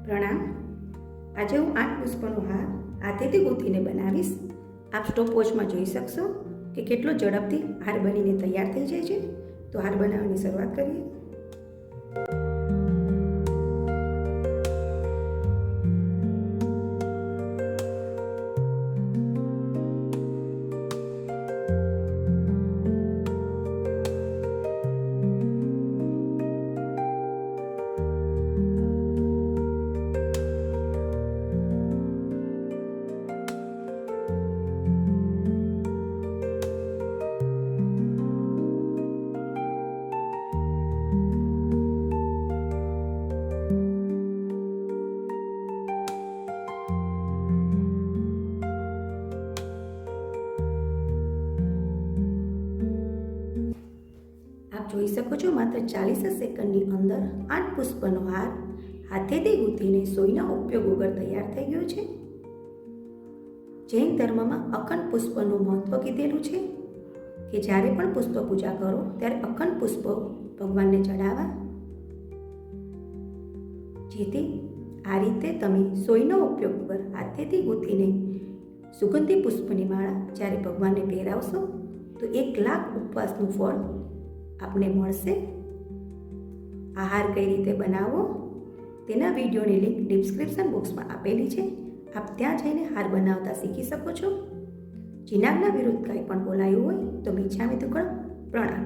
પ્રણામ. આજે હું 8 પુષ્પનો હાર હાથેથી ગૂંથીને બનાવીશ. આપ સ્ટોપવોચમાં જોઈ શકશો કે કેટલો ઝડપથી હાર બનીને તૈયાર થઈ જાય છે. તો હાર બનાવવાની શરૂઆત કરીએ. આપ જોઈ શકો છો માત્ર 40 સેકન્ડની અંદર 8 પુષ્પનો હાર હાથેથી ગૂંથીને સોયના ઉપયોગ વગર તૈયાર થઈ ગયો છે. જૈન ધર્મમાં અખંડ પુષ્પનું મહત્વ કીધેલું છે કે જ્યારે પણ પુષ્પ પૂજા કરો ત્યારે અખંડ પુષ્પો ભગવાનને ચડાવવા, જેથી આ રીતે તમે સોયનો ઉપયોગ વગર હાથેથી ગૂંથીને સુગંધી પુષ્પની માળા જ્યારે ભગવાનને પહેરાવશો તો 1 લાખ ઉપવાસનું ફળ આપને મળશે. આ હાર કઈ રીતે બનાવવો તેના વિડીયોની લિંક ડિસ્ક્રિપ્શન બોક્સમાં આપેલી છે. આપ ત્યાં જઈને હાર બનાવતા શીખી શકો છો. જીનાગના વિરુદ્ધ કંઈ પણ બોલાયું હોય તો મિચ્છામિ દુક્કડમ. પ્રણામ.